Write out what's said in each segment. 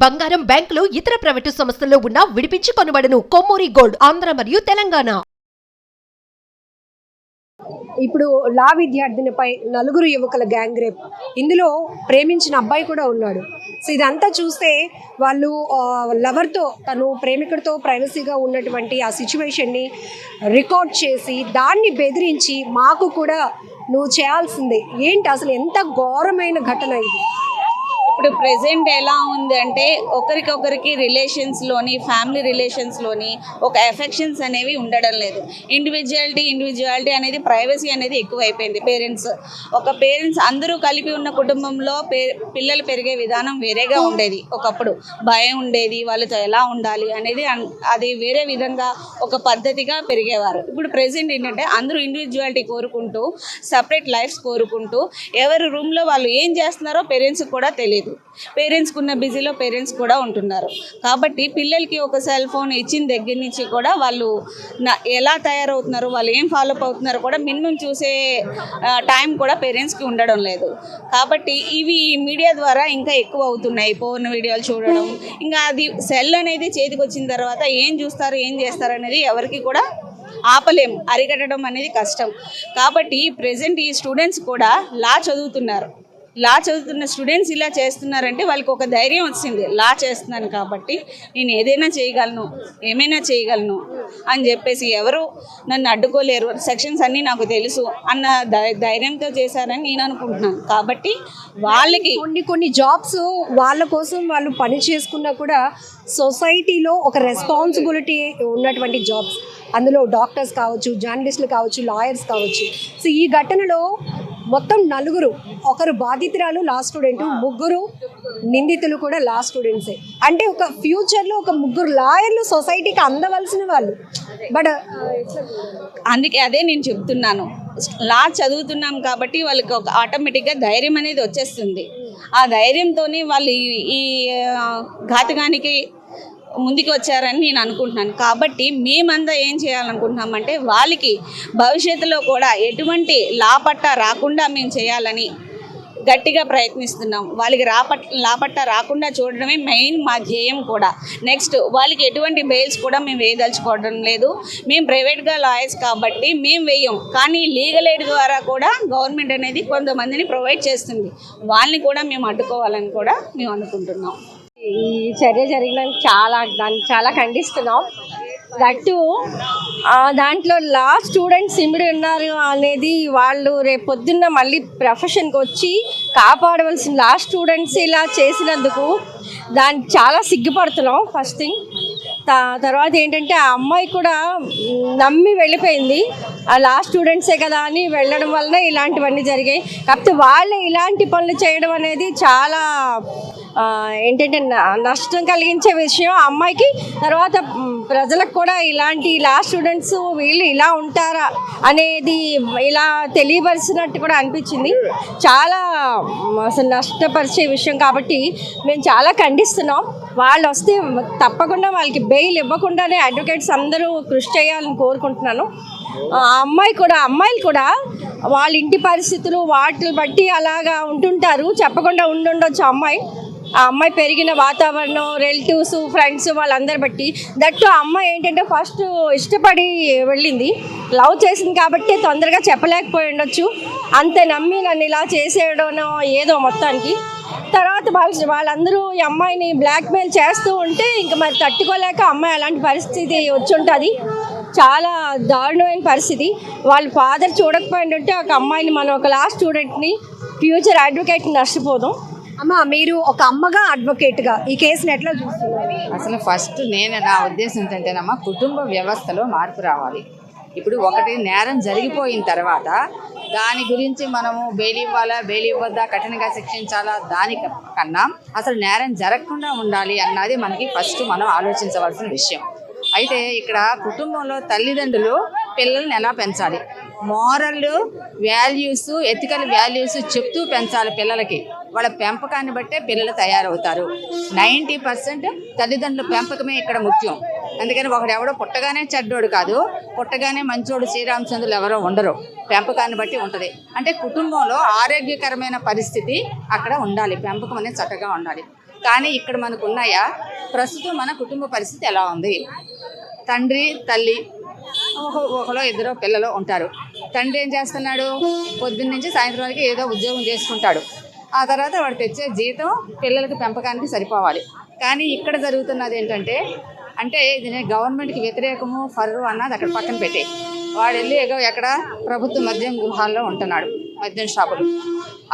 బంగారం, బ్యాంకులు, ఇతర ప్రైవేటు సంస్థల్లో ఉన్న విడిపించి కొనబడును. కొమ్మూరి గోల్డ్, ఆంధ్ర మరియు తెలంగాణ. ఇప్పుడు లా విద్యార్థినిపై నలుగురు యువకుల గ్యాంగ్ రేప్. ఇందులో ప్రేమించిన అబ్బాయి కూడా ఉన్నాడు. సో ఇదంతా చూస్తే వాళ్ళు లవర్తో, తను ప్రేమికుడితో ప్రైవసీగా ఉన్నటువంటి ఆ సిచ్యువేషన్ని రికార్డ్ చేసి దాన్ని బెదిరించి మాకు కూడా నువ్వు చేయాల్సిందే. ఏంటి అసలు ఎంత ఘోరమైన ఘటన ఇది? ఇప్పుడు ప్రెజెంట్ ఎలా ఉంది అంటే ఒకరికొకరికి రిలేషన్స్లోని, ఫ్యామిలీ రిలేషన్స్లోని ఒక ఎఫెక్షన్స్ అనేవి ఉండడం లేదు. ఇండివిజువాలిటీ అనేది, ప్రైవసీ అనేది ఎక్కువైపోయింది. పేరెంట్స్ అందరూ కలిపి ఉన్న కుటుంబంలో పిల్లలు పెరిగే విధానం వేరేగా ఉండేది. ఒకప్పుడు భయం ఉండేది, వాళ్ళతో ఎలా ఉండాలి అనేది, అది వేరే విధంగా ఒక పద్ధతిగా పెరిగేవారు. ఇప్పుడు ప్రెజెంట్ ఏంటంటే అందరూ ఇండివిజువాలిటీ కోరుకుంటూ, సపరేట్ లైఫ్స్ కోరుకుంటూ, ఎవరి రూమ్లో వాళ్ళు ఏం చేస్తున్నారో పేరెంట్స్కి కూడా తెలియదు. పేరెంట్స్కి ఉన్న బిజీలో పేరెంట్స్ కూడా ఉంటున్నారు. కాబట్టి పిల్లలకి ఒక సెల్ ఫోన్ ఇచ్చిన దగ్గర నుంచి కూడా వాళ్ళు ఎలా తయారవుతున్నారు, వాళ్ళు ఏం ఫాలో అప్ అవుతున్నారో కూడా మినిమం చూసే టైం కూడా పేరెంట్స్కి ఉండడం లేదు. కాబట్టి ఇవి మీడియా ద్వారా ఇంకా ఎక్కువ అవుతున్నాయి. పోర్న్ వీడియోలు చూడడం, ఇంకా అది సెల్ అనేది చేతికి వచ్చిన తర్వాత ఏం చూస్తారు, ఏం చేస్తారు అనేది ఎవరికి కూడా ఆపలేము, అరికట్టడం అనేది కష్టం. కాబట్టి ప్రెజెంట్ ఈ స్టూడెంట్స్ కూడా లా చదువుతున్న స్టూడెంట్స్ ఇలా చేస్తున్నారంటే వాళ్ళకి ఒక ధైర్యం వచ్చింది. లా చేస్తున్నాను కాబట్టి నేను ఏమైనా చేయగలను అని చెప్పేసి ఎవరు నన్ను అడ్డుకోలేరు, సెక్షన్స్ అన్నీ నాకు తెలుసు అన్న ధైర్యంతో చేశారని నేను అనుకుంటున్నాను. కాబట్టి వాళ్ళకి కొన్ని జాబ్స్ వాళ్ళ కోసం వాళ్ళు పని చేసుకున్నా కూడా సొసైటీలో ఒక రెస్పాన్సిబిలిటీ ఉన్నటువంటి జాబ్స్, అందులో డాక్టర్స్ కావచ్చు, జర్నలిస్టులు కావచ్చు, లాయర్స్ కావచ్చు. సో ఈ ఘటనలో మొత్తం నలుగురు, ఒకరు బాధితురాలు లా స్టూడెంట్, ముగ్గురు నిందితులు కూడా లా స్టూడెంట్సే. అంటే ఒక ఫ్యూచర్లో ఒక ముగ్గురు లాయర్లు సొసైటీకి అందవలసిన వాళ్ళు. బట్ అందుకే అదే నేను చెప్తున్నాను, లా చదువుతున్నాం కాబట్టి వాళ్ళకి ఒక ఆటోమేటిక్గా ధైర్యం అనేది వచ్చేస్తుంది. ఆ ధైర్యంతోనే వాళ్ళు ఈ ఘాతకానికి ముందుకు వచ్చారని నేను అనుకుంటున్నాను. కాబట్టి మేమంతా ఏం చేయాలనుకుంటున్నామంటే వాళ్ళకి భవిష్యత్తులో కూడా ఎటువంటి లాపట్ట రాకుండా మేము చేయాలని గట్టిగా ప్రయత్నిస్తున్నాం. వాళ్ళకి లాపట్ట రాకుండా చూడడమే మెయిన్ మా ధ్యేయం కూడా. నెక్స్ట్ వాళ్ళకి ఎటువంటి బెయిల్స్ కూడా మేము వేయదలుచుకోవడం లేదు. మేము ప్రైవేట్గా లాయర్స్ కాబట్టి మేము వేయం, కానీ లీగల్ ఎయిడ్ ద్వారా కూడా గవర్నమెంట్ అనేది కొంతమందిని ప్రొవైడ్ చేస్తుంది. వాళ్ళని కూడా మేము అడ్డుకోవాలని కూడా మేము అనుకుంటున్నాం. ఈ చర్య జరిగినందుకు దాన్ని చాలా ఖండిస్తున్నాం. దట్టు దాంట్లో లా స్టూడెంట్స్ ఇమిడి ఉన్నారు అనేది వాళ్ళు రేపు పొద్దున్న మళ్ళీ ప్రొఫెషన్కి వచ్చి కాపాడవలసిన లా స్టూడెంట్స్ ఇలా చేసినందుకు దాన్ని చాలా సిగ్గుపడుతున్నాం. First thing. తర్వాత ఏంటంటే ఆ అమ్మాయి కూడా నమ్మి వెళ్ళిపోయింది, ఆ లా స్టూడెంట్సే కదా అని వెళ్ళడం వలన ఇలాంటివన్నీ జరిగాయి. కాకపోతే వాళ్ళే ఇలాంటి పనులు చేయడం అనేది చాలా ఏంటంటే నష్టం కలిగించే విషయం ఆ అమ్మాయికి. తర్వాత ప్రజలకు కూడా ఇలాంటి లా స్టూడెంట్స్ వీళ్ళు ఇలా ఉంటారా అనేది ఇలా తెలియపరిచినట్టు కూడా అనిపించింది. చాలా అసలు నష్టపరిచే విషయం కాబట్టి మేము చాలా ఖండిస్తున్నాం. వాళ్ళు వస్తే తప్పకుండా వాళ్ళకి బెయిల్ ఇవ్వకుండానే అడ్వకేట్స్ అందరూ కృషి చేయాలని కోరుకుంటున్నాను. అమ్మాయిలు కూడా వాళ్ళ ఇంటి పరిస్థితులు వాటిని బట్టి అలాగా ఉంటుంటారు, చెప్పకుండా ఉండొచ్చు ఆ అమ్మాయి పెరిగిన వాతావరణం, రిలేటివ్స్, ఫ్రెండ్స్ వాళ్ళందరి బట్టి. దట్టు ఆ అమ్మాయి ఏంటంటే ఫస్ట్ ఇష్టపడి వెళ్ళింది, లవ్ చేసింది కాబట్టి తొందరగా చెప్పలేకపోయి ఉండొచ్చు. అంత నమ్మి నన్ను ఇలా చేసేయడం ఏదో మొత్తానికి. తర్వాత వాళ్ళందరూ ఈ అమ్మాయిని బ్లాక్మెయిల్ చేస్తూ ఉంటే ఇంకా మరి తట్టుకోలేక అమ్మాయి అలాంటి పరిస్థితి వచ్చి ఉంటుంది. చాలా దారుణమైన పరిస్థితి. వాళ్ళ ఫాదర్ చూడకపోయింటే ఒక అమ్మాయిని, మనం ఒక లా స్టూడెంట్ని, ఫ్యూచర్ అడ్వకేట్ని నష్టపోదాం. అమ్మ, మీరు ఒక అమ్మగా, అడ్వకేట్గా ఈ కేసుని ఎట్లా చూస్తున్నారు? అసలు ఫస్ట్ నా ఉద్దేశం ఏంటంటేనమ్మా, కుటుంబ వ్యవస్థలో మార్పు రావాలి. ఇప్పుడు ఒకటి నేరం జరిగిపోయిన తర్వాత దాని గురించి మనము బెయిల్ ఇవ్వాలా, బెయిల్ ఇవ్వద్దా, కఠినంగా శిక్షించాలా, దానికన్నా అసలు నేరం జరగకుండా ఉండాలి అన్నది మనకి ఫస్ట్ మనం ఆలోచించవలసిన విషయం. అయితే ఇక్కడ కుటుంబంలో తల్లిదండ్రులు పిల్లల్ని ఎలా పెంచాలి, మోరల్ వాల్యూస్, ఎథికల్ వాల్యూస్ చెప్తూ పెంచాలి పిల్లలకి. వాళ్ళ పెంపకాన్ని బట్టే పిల్లలు తయారవుతారు. 90% తల్లిదండ్రుల పెంపకమే ఇక్కడ ముఖ్యం. అందుకని ఒకడెవడో పుట్టగానే చెడ్డోడు కాదు, పుట్టగానే మంచోడు శ్రీరామచంద్రులు ఎవరో ఉండరు. పెంపకాన్ని బట్టి ఉంటుంది. అంటే కుటుంబంలో ఆరోగ్యకరమైన పరిస్థితి అక్కడ ఉండాలి, పెంపకం అనేది చక్కగా ఉండాలి. కానీ ఇక్కడ మనకు ఉన్నాయా? ప్రస్తుతం మన కుటుంబ పరిస్థితి ఎలా ఉంది? తండ్రి తల్లి ఒకలో ఇద్దరు పిల్లలు ఉంటారు. తండ్రి ఏం చేస్తున్నాడు? పొద్దున్న నుంచి సాయంత్రం వరకు ఏదో ఉద్యోగం చేసుకుంటాడు. ఆ తర్వాత వాడు తెచ్చే జీతం పిల్లలకి పెంపకానికి సరిపోవాలి. కానీ ఇక్కడ జరుగుతున్నది ఏంటంటే, అంటే ఇది గవర్నమెంట్కి వ్యతిరేకము ఫర్రు అన్నది అక్కడ పక్కన పెట్టి వాడు వెళ్ళి ఎక్కడ ప్రభుత్వ మద్యం గృహాల్లో ఉంటున్నాడు, మద్యం షాపులు.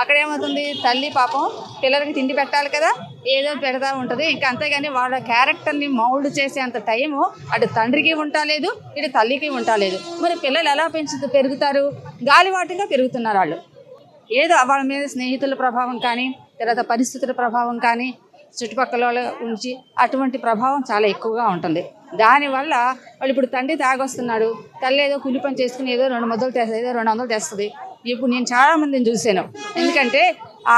అక్కడ ఏమవుతుంది? తల్లి పాపం పిల్లలకి తిండి పెట్టాలి కదా, ఏదో పెడతా ఉంటుంది. ఇంకా అంతేగాని వాళ్ళ క్యారెక్టర్ని మౌల్డ్ చేసేంత టైము అటు తండ్రికి ఉంటాలేదు, ఇటు తల్లికి ఉంటాలేదు. మరి పిల్లలు ఎలా పెరుగుతారు? గాలివాటిగా పెరుగుతున్నారు వాళ్ళు. ఏదో వాళ్ళ మీద స్నేహితుల ప్రభావం కానీ, తర్వాత పరిస్థితుల ప్రభావం కానీ, చుట్టుపక్కల నుంచి అటువంటి ప్రభావం చాలా ఎక్కువగా ఉంటుంది. దానివల్ల వాళ్ళు ఇప్పుడు తండ్రి తాగొస్తున్నాడు, తల్లి ఏదో కూలి పని చేసుకుని ఏదో 2 ముద్దలు తెస్తుంది, ఏదో 200 తెస్తుంది. ఇప్పుడు నేను చాలామందిని చూశాను. ఎందుకంటే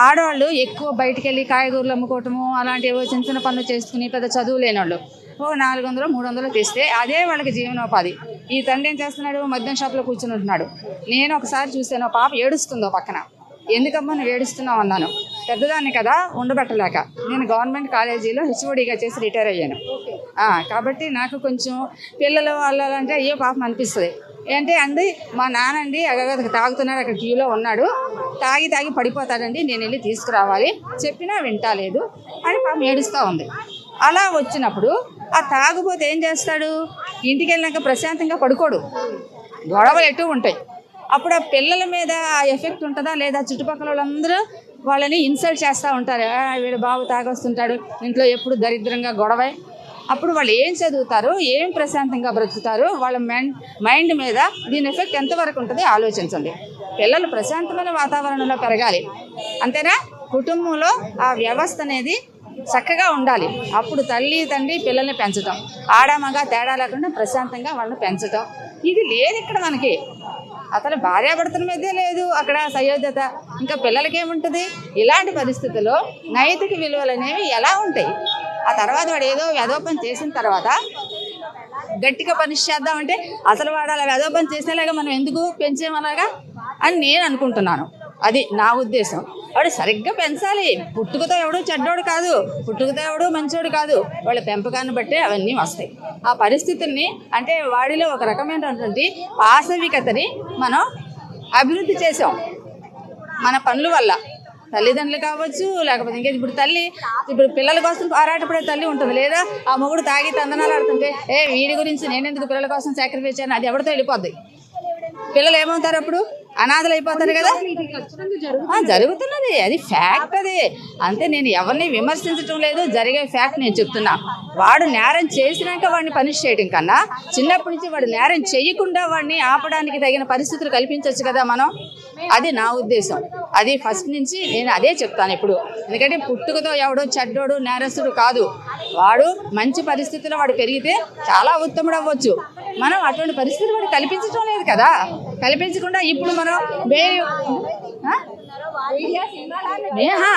ఆడవాళ్ళు ఎక్కువ బయటికి వెళ్ళి కాయగూరలు అమ్ముకోవటము, అలాంటి ఏవో చిన్న చిన్న పనులు చేసుకుని పెద్ద చదువు లేని వాళ్ళు 400 300 తెస్తే అదే వాళ్ళకి జీవనోపాధి. ఈ తండ్రి ఏం చేస్తున్నాడు? మద్యం షాప్లో కూర్చుని ఉంటున్నాడు. నేను ఒకసారి చూశాను, పాప ఏడుస్తుందో పక్కన. ఎందుకమ్మా నువ్వు ఏడుస్తున్నావు అన్నాను. పెద్దదాన్ని కదా, ఉండబెట్టలేక. నేను గవర్నమెంట్ కాలేజీలో హెచ్ఓడిగా చేసి రిటైర్ అయ్యాను. కాబట్టి నాకు కొంచెం పిల్లలు వాళ్ళంటే అయ్యో పాపం అనిపిస్తుంది. ఏంటి అండి, మా నానండి తాగుతున్నాడు, అక్కడ క్యూలో ఉన్నాడు, తాగి పడిపోతాడండి, నేను వెళ్ళి తీసుకురావాలి, చెప్పినా వింటాలేదు అని పాపం ఏడుస్తూ ఉంది. అలా వచ్చినప్పుడు ఆ తాగుపోతే ఏం చేస్తాడు? ఇంటికి వెళ్ళినాక ప్రశాంతంగా పడుకోడు, గొడవలు ఎటు ఉంటాయి. అప్పుడు ఆ పిల్లల మీద ఆ ఎఫెక్ట్ ఉంటుందా లేదా? చుట్టుపక్కల వాళ్ళందరూ వాళ్ళని ఇన్సల్ట్ చేస్తూ ఉంటారు. వీడు బాబు తాగొస్తుంటాడు, ఇంట్లో ఎప్పుడు దరిద్రంగా గొడవే. అప్పుడు వాళ్ళు ఏం చదువుతారు, ఏం ప్రశాంతంగా బ్రతుకుతారు? వాళ్ళ మైండ్ మీద దీని ఎఫెక్ట్ ఎంతవరకు ఉంటుంది ఆలోచించండి. పిల్లలు ప్రశాంతమైన వాతావరణంలో పెరగాలి, అంతేనా? కుటుంబంలో ఆ వ్యవస్థ అనేది చక్కగా ఉండాలి. అప్పుడు తల్లి తండ్రి పిల్లల్ని పెంచడం, ఆడమగ తేడా లేకుండా ప్రశాంతంగా వాళ్ళని పెంచడం, ఇది లేదు ఇక్కడ మనకి. అసలు భార్యాభర్తల మధ్య లేదు అక్కడ సయోధ్యత. ఇంకా పిల్లలకి ఏముంటుంది? ఇలాంటి పరిస్థితుల్లో నైతిక విలువలు అనేవి ఎలా ఉంటాయి? ఆ తర్వాత వాడు ఏదో వ్యధోపం చేసిన తర్వాత గట్టిగా పనిష్ చేద్దామంటే అసలు వాడు అలా వ్యధోపం చేసేలాగా మనం ఎందుకు పెంచేమలాగా అని నేను అనుకుంటున్నాను. అది నా ఉద్దేశం. వాడు సరిగ్గా పెంచాలి. పుట్టుకతో ఎవడు చెడ్డోడు కాదు, పుట్టుకతో ఎవడు మంచోడు కాదు. వాళ్ళ పెంపకాన్ని బట్టే అవన్నీ వస్తాయి. ఆ పరిస్థితుల్ని అంటే వాడిలో ఒక రకమైనటువంటి పాశవికతని మనం అభివృద్ధి చేసాం మన పనుల వల్ల. తల్లిదండ్రులు కావచ్చు, లేకపోతే ఇంకేది. ఇప్పుడు పిల్లల కోసం పోరాటపడే తల్లి ఉంటుంది, లేదా ఆ మొగుడు తాగి తందనాలు ఆడుతుంటే వీడి గురించి నేనెందుకు పిల్లల కోసం సాక్రిఫైస్ చేయను, అది ఎవరితో వెళ్ళిపోద్ది. పిల్లలు ఏమవుతారు? అప్పుడు అనాథలు అయిపోతారు కదా. జరుగుతున్నది, అది ఫ్యాక్ట్. అది అంతే. నేను ఎవరిని విమర్శించడం లేదు, జరిగే ఫ్యాక్ట్ నేను చెప్తున్నా. వాడు నేరం చేసినాక వాడిని పనిష్ చేయడం కన్నా చిన్నప్పటి నుంచి వాడు నేరం చేయకుండా వాడిని ఆపడానికి తగిన పరిస్థితులు కల్పించవచ్చు కదా మనం. అది నా ఉద్దేశం. అది ఫస్ట్ నుంచి నేను అదే చెప్తాను ఎప్పుడు. ఎందుకంటే పుట్టుకతో ఎవడో చెడ్డోడు నేరస్తుడు కాదు. వాడు మంచి పరిస్థితుల్లో వాడు పెరిగితే చాలా ఉత్తముడు అవ్వచ్చు. మనం అటువంటి పరిస్థితులు వాడు కల్పించడం లేదు కదా. కల్పించకుండా ఇప్పుడు మనం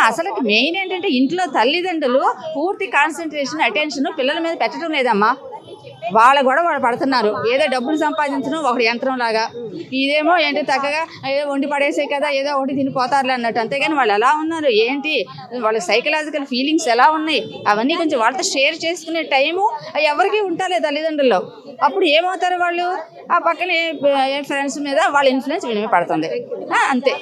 అసలు మెయిన్ ఏంటంటే ఇంట్లో తల్లిదండ్రులు పూర్తి కాన్సన్ట్రేషన్ అటెన్షన్ పిల్లల మీద పెట్టడం లేదమ్మా. వాళ్ళ కూడా వాళ్ళు పడుతున్నారు. ఏదో డబ్బులు సంపాదించడం ఒకటి యంత్రం లాగా. ఇదేమో ఏంటి చక్కగా ఏదో వండి పడేసే కదా, ఏదో ఒకటి తినిపోతారులే అన్నట్టు. అంతేగాని వాళ్ళు ఎలా ఉన్నారు ఏంటి, వాళ్ళ సైకలాజికల్ ఫీలింగ్స్ ఎలా ఉన్నాయి, అవన్నీ కొంచెం వాళ్ళతో షేర్ చేసుకునే టైము ఎవరికి ఉంటాలే తల్లిదండ్రుల్లో. అప్పుడు ఏమవుతారు వాళ్ళు? ఆ పక్కనే ఫ్రెండ్స్ మీద వాళ్ళ ఇన్ఫ్లుయెన్స్ వినిపడుతుంది. అంతే.